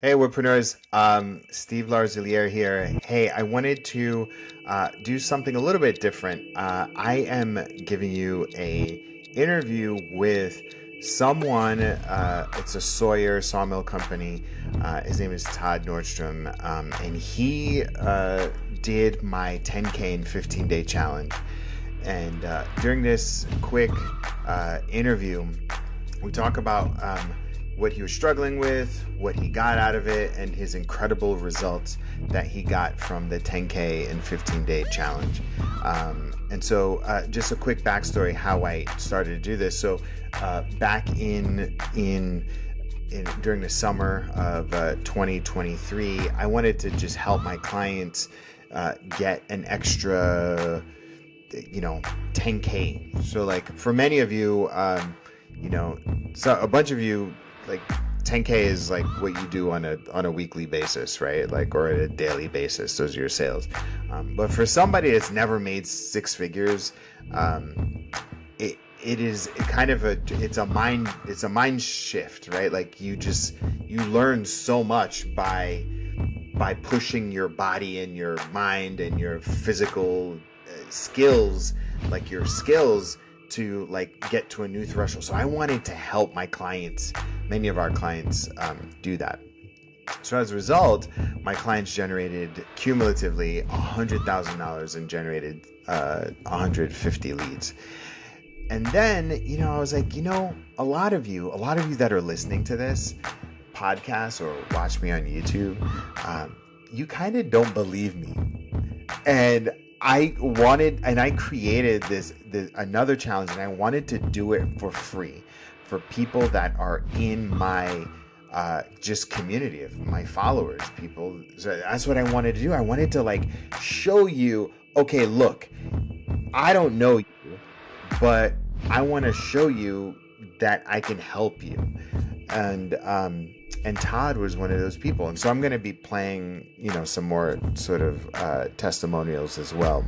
Hey, Woodpreneurs. Steve Larziliere here. Hey, I wanted to do something a little bit different. I am giving you a interview with someone. It's a Sawmill company. His name is Todd Nordstrom, and he did my 10K in 15-day challenge. And during this quick interview, we talk about what he was struggling with, what he got out of it, and his incredible results that he got from the 10K and 15-day challenge. Just a quick backstory how I started to do this. So, back during the summer of 2023, I wanted to just help my clients get an extra 10K. So like for many of you, so a bunch of you, like 10K is like what you do on a weekly basis, right? Like, or a daily basis. Those are your sales. But for somebody that's never made six figures, it is kind of it's a mind shift, right? Like you learn so much by pushing your body and your mind and your physical skills, like your skills, to like get to a new threshold. So I wanted to help my clients, many of our clients, do that. So as a result, my clients generated cumulatively $100,000 and generated 150 leads. And then, I was like, a lot of you that are listening to this podcast or watch me on YouTube, you kind of don't believe me. And I created this another challenge, and I wanted to do it for free for people that are in my just community of my followers, people. So that's what I wanted to do. I wanted to like show you, okay, look, I don't know you, but I want to show you that I can help you. And Todd was one of those people. And so I'm going to be playing, some more sort of testimonials as well.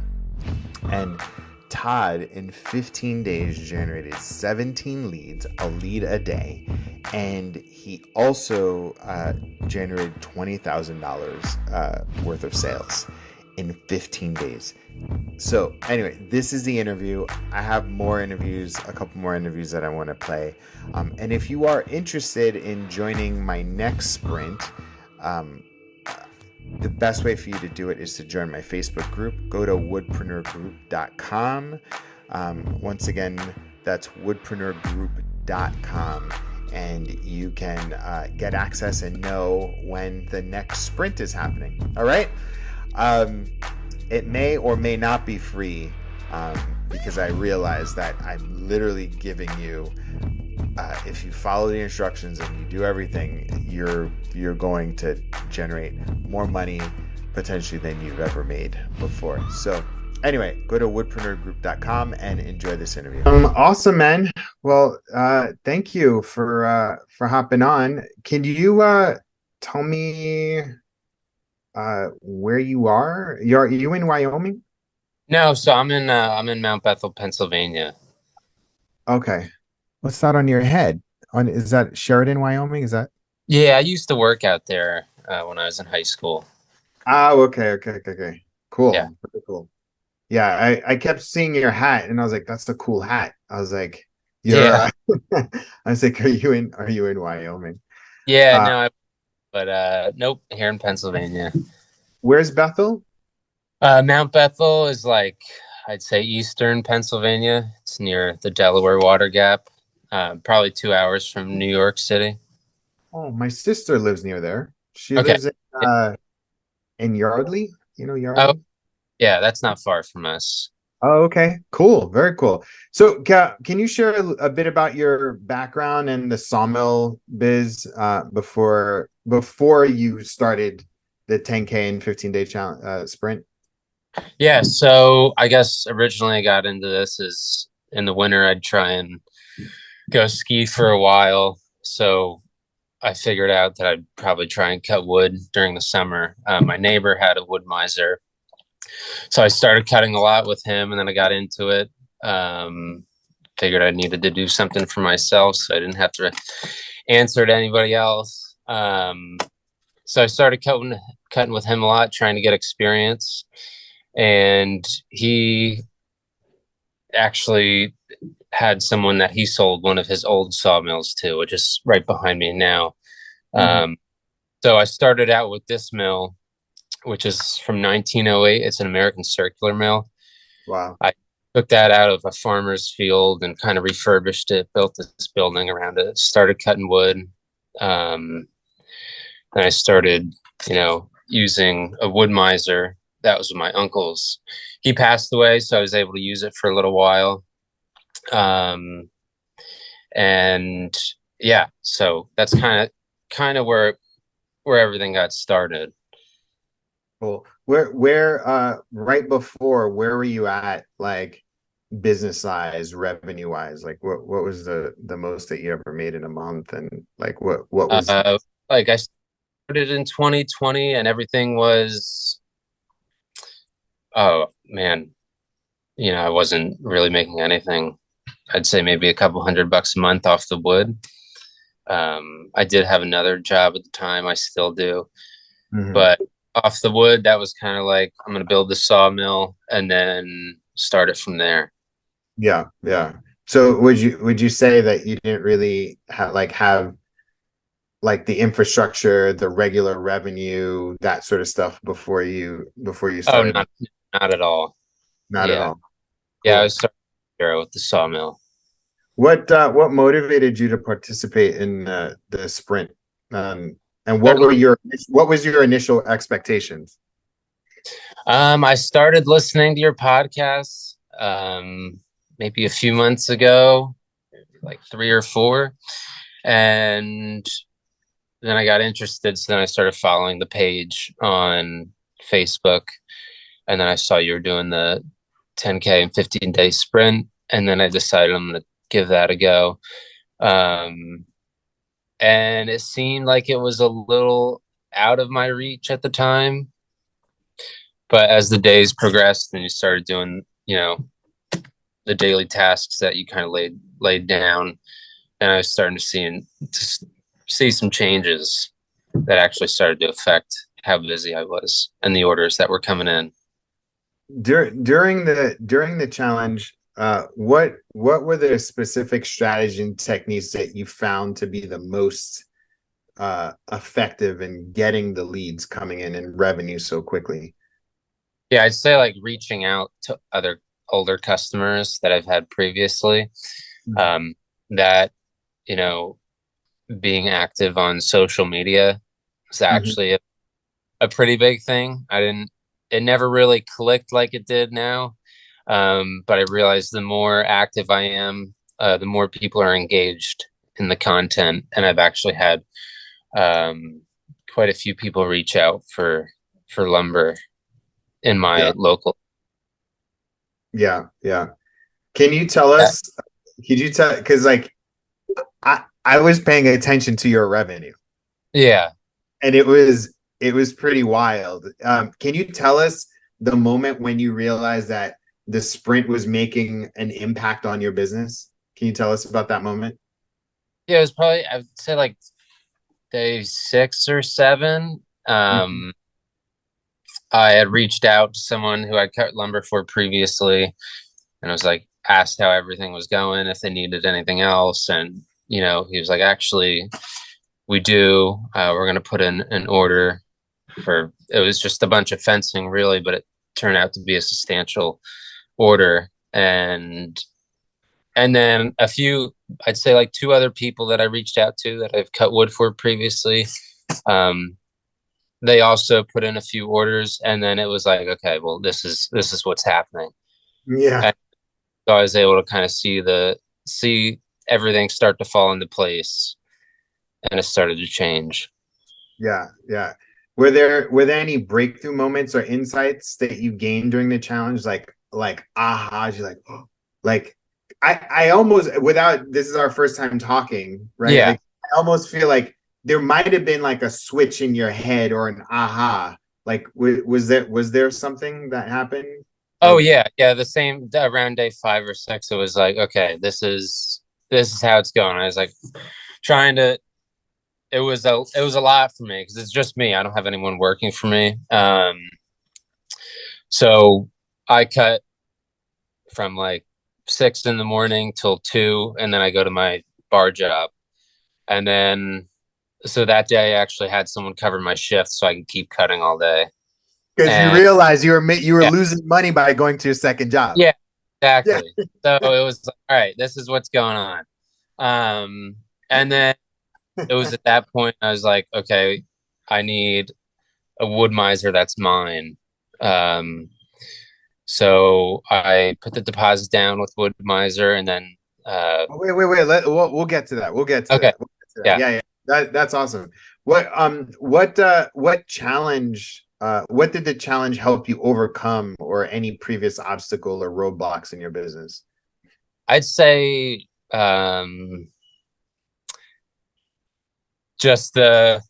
And Todd, in 15 days, generated 17 leads, a lead a day. And he also generated $20,000 worth of sales in 15 days. So anyway, this is the interview. I have more interviews, a couple more interviews that I want to play. And if you are interested in joining my next sprint, the best way for you to do it is to join my Facebook group. Go to woodpreneurgroup.com. Once again, that's woodpreneurgroup.com. And you can get access and know when the next sprint is happening. All right? It may or may not be free, because I realize that I'm literally giving you, if you follow the instructions and you do everything, you're going to generate more money potentially than you've ever made before. So anyway, go to woodpreneurgroup.com and enjoy this interview. Awesome, man. Well, thank you for hopping on. Can you tell me where you are? Are you in Wyoming? No, so I'm in Mount Bethel, Pennsylvania. Okay. What's that on your head? Is that Sheridan, Wyoming? Is that? Yeah, I used to work out there when I was in high school. Oh, okay. Yeah. Cool. Pretty cool. Yeah, I kept seeing your hat and I was like, that's a cool hat. I was like, you're Yeah. I was like, are you in Wyoming? Yeah, Uh no, but nope, here in Pennsylvania. where's Bethel? Mount Bethel is like I'd say eastern Pennsylvania. It's near the Delaware Water Gap. Probably 2 hours from New York City. Oh, my sister lives near there. She Okay. lives in Yardley. You know Oh, Yardley? yeah, that's not far from us. Oh, okay. Cool. Very cool. So, can you share a bit about your background and the sawmill biz before you started the 10K and 15-day challenge sprint? Yeah, so I guess originally I got into this is in the winter I'd try and go ski for a while. So I figured out that I'd probably try and cut wood during the summer. My neighbor had a wood miser, so I started cutting a lot with him, and then I got into it. Um, Figured I needed to do something for myself, so I didn't have to answer to anybody else. So I started cutting with him a lot, trying to get experience. And he actually had someone that he sold one of his old sawmills to, which is right behind me now. Mhm. Um, so I started out with this mill, which is from 1908. It's an American circular mill. Wow. I took that out of a farmer's field and kind of refurbished it, built this building around it, started cutting wood. Um, and I started, using a wood miser. That was my uncle's. He passed away, so I was able to use it for a little while. Um, and yeah, so that's kind of where everything got started. Cool. Right before, where were you at, like business size, revenue wise? Like what was the most that you ever made in a month? And like what was, Uh, like I started in 2020, and everything was, oh man, I wasn't really making anything. I'd say maybe a couple $100 a month off the wood. I did have another job at the time. I still do, Mhm. but off the wood, that was kind of like, I'm going to build the sawmill and then start it from there. Yeah, yeah. So would you say that you didn't really have like the infrastructure, the regular revenue, that sort of stuff before you Oh, started? not at all. Not at Yeah. all. Yeah. I Cool. was starting zero with the sawmill. What motivated you to participate in the sprint? Um, and Started, what was your initial expectations? I started listening to your podcast, maybe a few months ago, like 3 or 4. And then I got interested. So then I started following the page on Facebook. And then I saw you were doing the 10K and 15-day sprint. And then I decided I'm going to give that a go. Um, and it seemed like it was a little out of my reach at the time. But as the days progressed and you started doing, the daily tasks that you kind of laid down, and I was starting to see some changes that actually started to affect how busy I was and the orders that were coming in. During the challenge, what were the specific strategies and techniques that you found to be the most effective in getting the leads coming in and revenue so quickly? Yeah, I'd say like reaching out to other older customers that I've had previously. Um, that, you know, being active on social media is Mhm. actually a pretty big thing. It never really clicked like it did now. But I realized the more active I am, the more people are engaged in the content. And I've actually had um, quite a few people reach out for lumber in Yeah, my local. yeah, yeah. Can you tell us? Could you tell? Because like I was paying attention to your revenue, Yeah. and it was pretty wild. Can you tell us the moment when you realized that the sprint was making an impact on your business? Can you tell us about that moment? Yeah, it was probably, I would say like day 6 or 7. Mhm. I had reached out to someone who I'd cut lumber for previously, and I was like, asked how everything was going, if they needed anything else. And, he was like, actually, we do. We're going to put in an order for, it was just a bunch of fencing, really, but it turned out to be a substantial order. And then I'd say like 2 other people that I reached out to that I've cut wood for previously. Um, they also put in a few orders, and then it was like, okay, well, this is what's happening. Yeah, And so I was able to kind of see everything start to fall into place, and it started to change. yeah, yeah. Were there any breakthrough moments or insights that you gained during the challenge? Like ahas, you're like, oh, like I almost, without, this is our first time talking, right? Yeah. Like I almost feel like there might have been like a switch in your head or an aha. Like was there something that happened? Oh Like yeah, yeah. The same around day 5 or 6, it was like, okay, this is how it's going. I was like trying to it was a lot for me because it's just me. I don't have anyone working for me. So I cut from like 6 in the morning till 2, and then I go to my bar job. And then so that day I actually had someone cover my shift so I can keep cutting all day. Because you And realized you were yeah, losing money by going to your second job. yeah, Yeah. exactly. So it was like, all right, this is what's going on. And then it was at that point I was like, okay, I need a wood miser that's mine. Um, so I put the deposit down with wood miser, and then Wait. We'll get to that. We'll get to okay, that. We'll get to that. yeah, Yeah, yeah. That's awesome. What challenge what did the challenge help you overcome, or any previous obstacle or roadblocks in your business? I'd say just the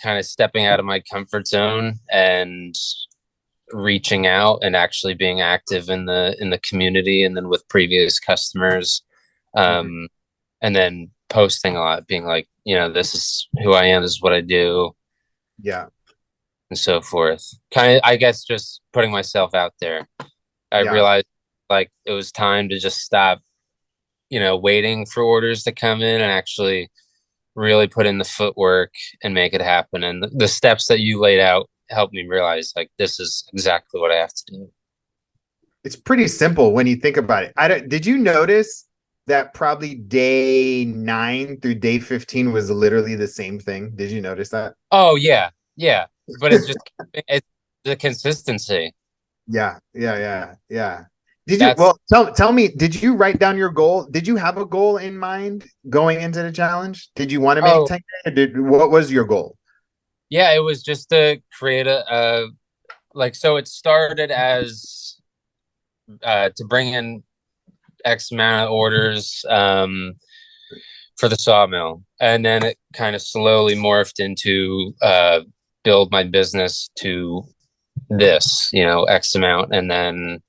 kind of stepping out of my comfort zone and reaching out and actually being active in the community, and then with previous customers, Mhm. um, and then posting a lot, being like, this is who I am, this is what I do, Yeah. and so forth. Kind of, I guess, just putting myself out there. I Yeah. realized like it was time to just stop, waiting for orders to come in and actually really put in the footwork and make it happen. And the steps that you laid out helped me realize like this is exactly what I have to do. It's pretty simple when you think about it. I don't Did you notice that probably day 9 through day 15 was literally the same thing? Did you notice that? Oh yeah, yeah. But it's the consistency. Yeah. Did you, That's tell me, did you write down your goal? Did you have a goal in mind going into the challenge? Did you want to make oh 10K? What was your goal? yeah, it was just to create a like so it started as to bring in X amount of orders for the sawmill. And then it kind of slowly morphed into build my business to this, X amount. And then,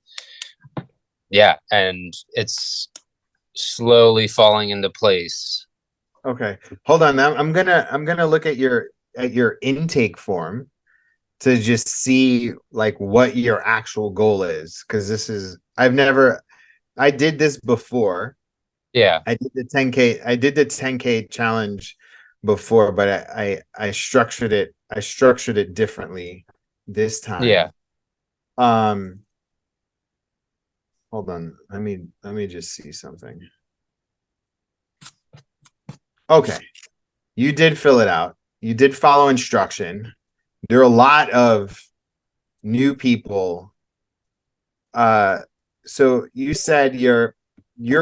yeah, and it's slowly falling into place. Okay. Hold on. I'm gonna look at your intake form to just see like what your actual goal is. Because I did this before. Yeah. I did the 10K challenge before, but I structured it differently this Yeah. time. Um Hold on. Let me just see something. Okay. You did fill it out. You did follow instruction. There are a lot of new people. So you said your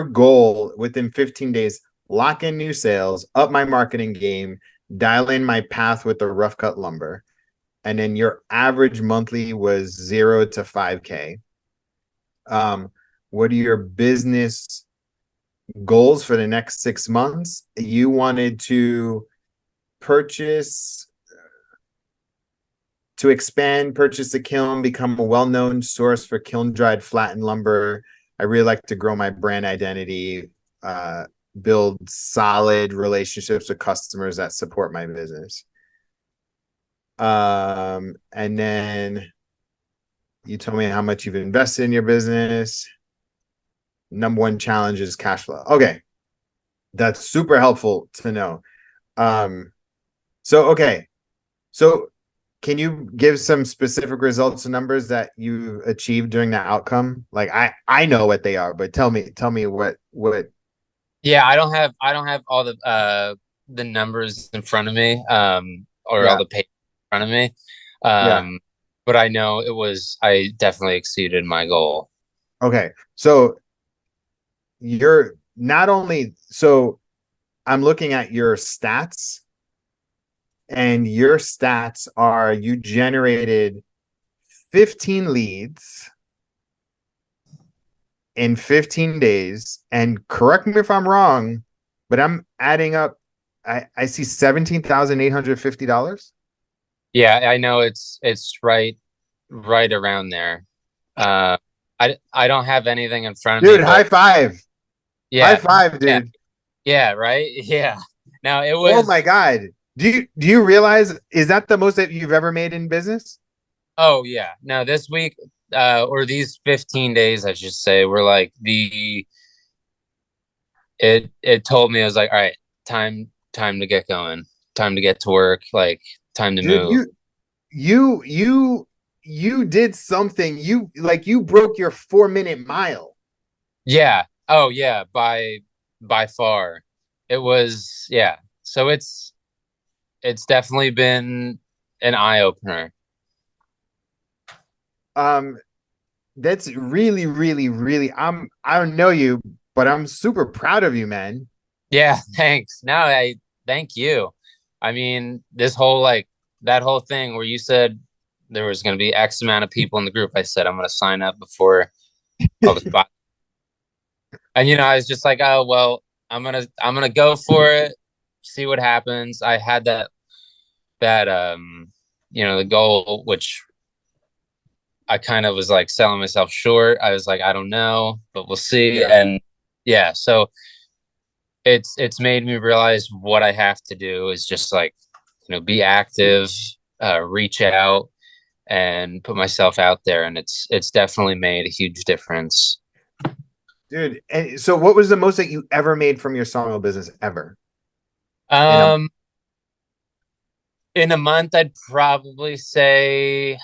goal within 15 days, lock in new sales, up my marketing game, dial in my path with the rough cut lumber. And then your average monthly was 0 to 5K. Um, what are your business goals for the next 6 months? You wanted purchase purchase a kiln, become a well-known source for kiln dried flattened lumber. I really like to grow my brand identity, build solid relationships with customers that support my business. And then you told me how much you've invested in your business. Number one challenge is cash flow. Okay. That's super helpful to know. Um, okay. So can you give some specific results and numbers that you achieved during that outcome? Like I know what they are, but tell me what Yeah. I don't have all the numbers in front of me, or all yeah, the paper in front of me. yeah. But I know I definitely exceeded my goal. Okay. So you're not only so I'm looking at your stats, and your stats are you generated 15 leads in 15 days. And correct me if I'm wrong, but I'm adding up. I see $17,850. Yeah, I know it's right around there. Uh, I don't have anything in front of me, Dude, but high five. High yeah, five, yeah, dude. yeah, right, yeah. Now it Oh was my God. Do you realize, is that the most that you've ever made in business? Oh yeah. No, this week, or these 15 days, I should say, were like it told me, I was like, all right, time to get going, time to get to work, like time to Dude, move. you did something. You broke your 4 minute mile. Yeah. Oh yeah, by far. It was, yeah. So it's definitely been an eye opener. Um, that's really, really, really. I don't know you, but I'm super proud of you, man. Yeah, thanks. No, I thank you. I mean, this whole like that whole thing where you said there was going to be X amount of people in the group, I said I'm going to sign up before all the spot. And I was just like, oh well, I'm gonna go for it, see what happens. I had that the goal, which I kind of was like selling myself short. I was like, I don't know, but we'll see. Yeah. And yeah, so it's made me realize what I have to do is just like, be active, reach out and put myself out there. And it's definitely made a huge difference. Dude, and so what was the most that you ever made from your sawmill business ever? In a Um, in a month, I'd probably say,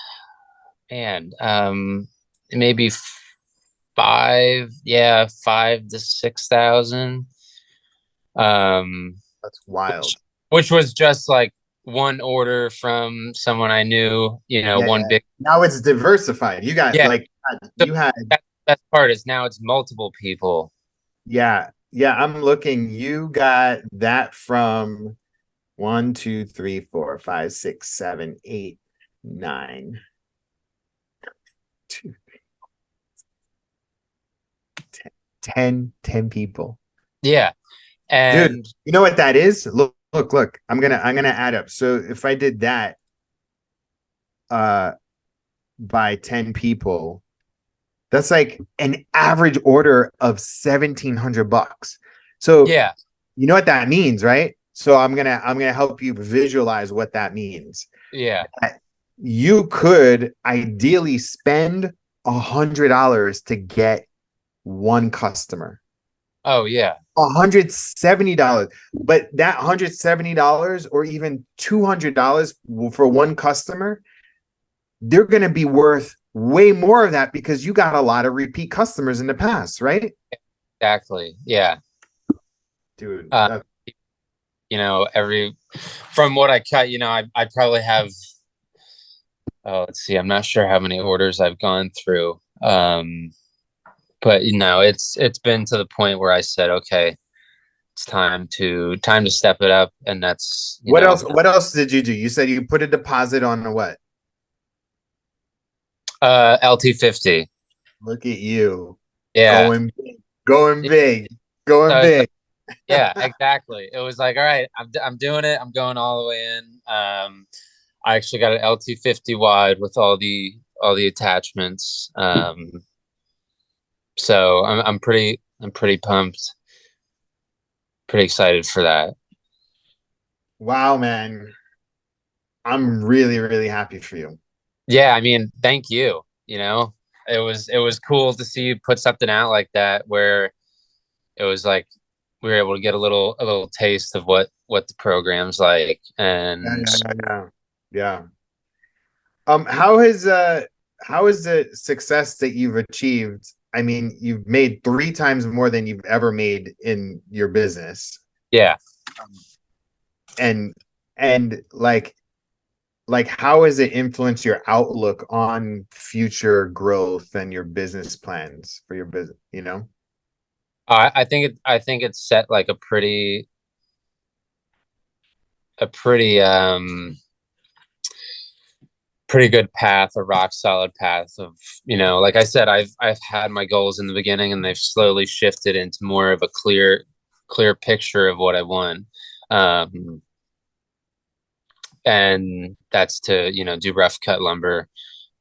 man, maybe yeah, 5 to 6 thousand. Um, That's which wild. which was just like one order from someone I knew, Yeah, one yeah. big. Now it's diversified. You got Yeah. like So you had that best part is now it's multiple people. yeah, yeah, I'm looking. You got that from one, two, three, four, five, six, seven, eight, nine, two, ten people. Yeah. Dude, And you know what that is? Look, look, look. I'm gonna add up. So if I did that uh by 10 people, that's like an average order of $1,700. So yeah, you know what that means, right? So I'm gonna help you visualize what that means. yeah. You could ideally spend $100 to get one customer. Oh yeah. $170, but that $170 or even $200 for one customer, they're going to be worth way more of that because you got a lot of repeat customers in the past, right? Exactly. Yeah. Dude, Uh, every from what I cut, I probably have, oh, let's see, I'm not sure how many orders I've gone through. But it's been to the point where I said, okay, it's time to step it up. And that's, what else did you do? You said you put a deposit on a what? LT50. Look at you Yeah. going big, going big, going So, big. yeah, exactly. It was like, all right, I'm doing it. I'm going all the way in. I actually got an LT50 wide with all the attachments. So I'm pretty pumped, pretty excited for that. Wow, man. I'm really, really happy for you. Yeah, I mean, thank you. It was cool to see you put something out like that where it was like we were able to get a little taste of what the program's like. Yeah, And yeah, yeah, yeah. Yeah. How is the success that you've achieved? I mean, you've made three times more than you've ever made in your business. yeah. And and how has it influenced your outlook on future growth and your business plans for your business, you know? I think it's set like a pretty good path, a rock solid path of, like I said, I've had my goals in the beginning and they've slowly shifted into more of a clear picture of what I want. Um, and that's to, do rough cut lumber.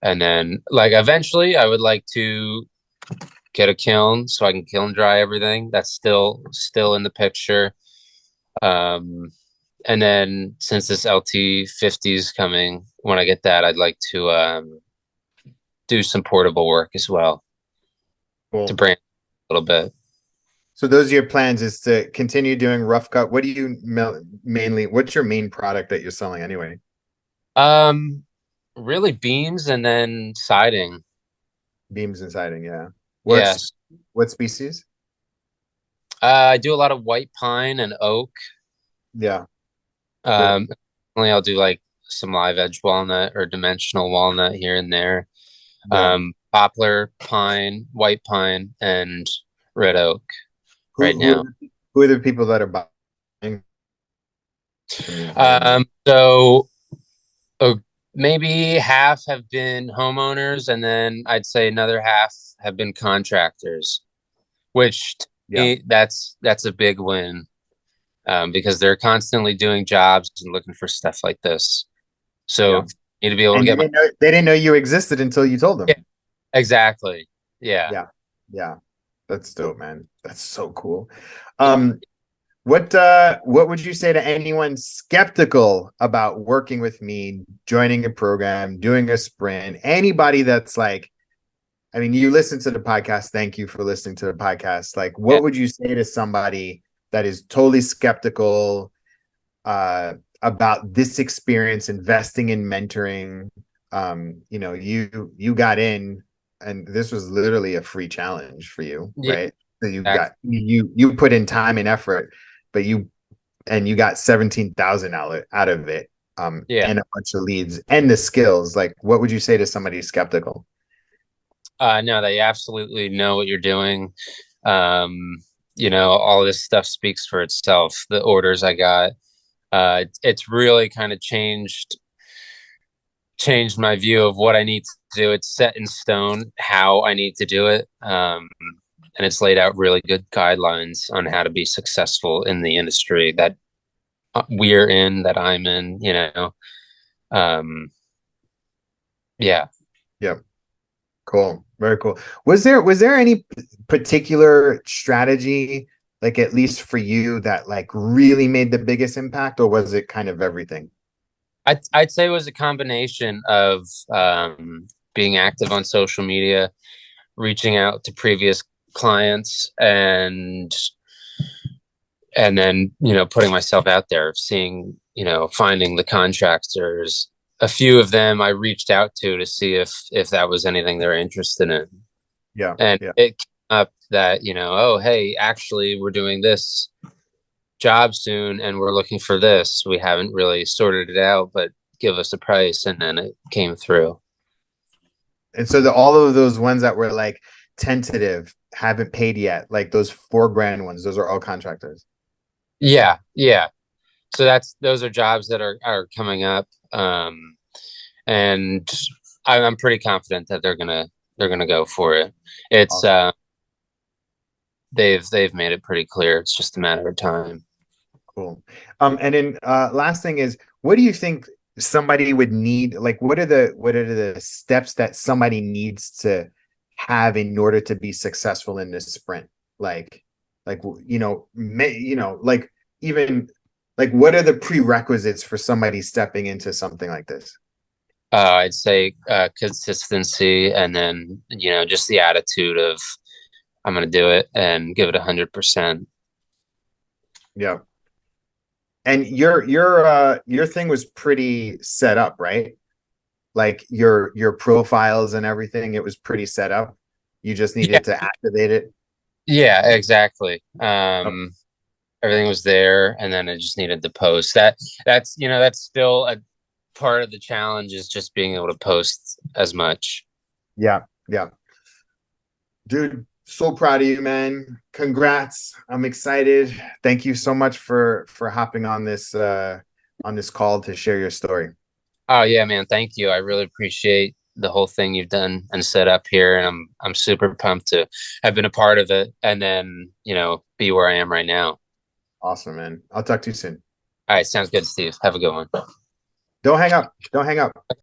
And then like eventually I would like to get a kiln so I can kiln dry everything. That's still in the picture. Um, And then since this LT50 is coming, when I get that, I'd like to do some portable work as well to Cool. brand a little bit. So those are your plans is to continue doing rough cut. What do you mainly, what's your main product that you're selling anyway? Um, Really beams and then siding. Beams and siding, yeah. What's Yes. what species? I do a lot of white pine and oak. Yeah, cool. Um, Only I'll do like some live edge walnut or dimensional walnut here and there. Yeah. Poplar, pine, white pine, and red oak Who right who are now. the, who are the people that are buying from you right now? So uh, maybe half have been homeowners, and then I'd say another half have been contractors, which to Yeah, me, that's a big win because they're constantly doing jobs and looking for stuff like this. yeah. So you need to be able to And get my they didn't know you existed until you told yeah, them. exactly. Yeah. Yeah, yeah. That's dope, man. That's so cool. Um, what would you say to anyone skeptical about working with me, joining a program, doing a sprint? Anybody that's like, I mean, you listen to the podcast. Thank you for listening to the podcast. Like, Yeah. what would you say to somebody that is totally skeptical about this experience, investing in mentoring? You got in, and this was literally a free challenge for you, Yeah. right? So you Exactly. put in time and effort, but you got 17,000 out of it, Yeah. and a bunch of leads and the skills. Like, what would you say to somebody skeptical? No, they absolutely know what you're doing. Um, all this stuff speaks for itself. The orders I got, it's really kind of changed my view of what I need to do. It's set in stone how I need to do it. And it's laid out really good guidelines on how to be successful in the industry that we're in, that I'm in. Um, yeah. Yep. Cool. Very cool. Was there any particular strategy, like at least for you, that like really made the biggest impact, or was it kind of everything? I'd say it was a combination of being active on social media, reaching out to previous clients, and then putting myself out there, seeing finding the contractors. A few of them I reached out to see if that was anything they're interested in, Yeah. and Yeah. it came up that oh hey, actually we're doing this job soon and we're looking for this. We haven't really sorted it out, but give us a price, and then it came through. And so all of those ones that were like tentative, haven't paid yet, like those 4 grand ones, those are all contractors. Yeah, yeah. So those are jobs that are coming up, and I'm pretty confident that they're gonna go for it. It's Awesome. they've made it pretty clear. It's just a matter of time. Cool. And then last thing is, what do you think somebody would need? Like, what are the steps that somebody needs to have in order to be successful in this sprint? Like like even like what are the prerequisites for somebody stepping into something like this? I'd say consistency, and then just the attitude of I'm gonna do it and give it 100%. Yeah. And your thing was pretty set up, right? Like your profiles and everything, it was pretty set up. You just Yeah, needed to activate it. yeah, exactly. Oh, Everything was there, and then I just needed to post. That's still a part of the challenge, is just being able to post as much. yeah, yeah. Dude, so proud of you, man. Congrats. I'm excited. Thank you so much for hopping on this call to share your story. Oh yeah, man, thank you. I really appreciate the whole thing you've done and set up here, and I'm super pumped to have been a part of it, and then be where I am right now. Awesome, man. I'll talk to you soon. All right, sounds good, Steve. Have a good one. Don't hang up. Don't hang up.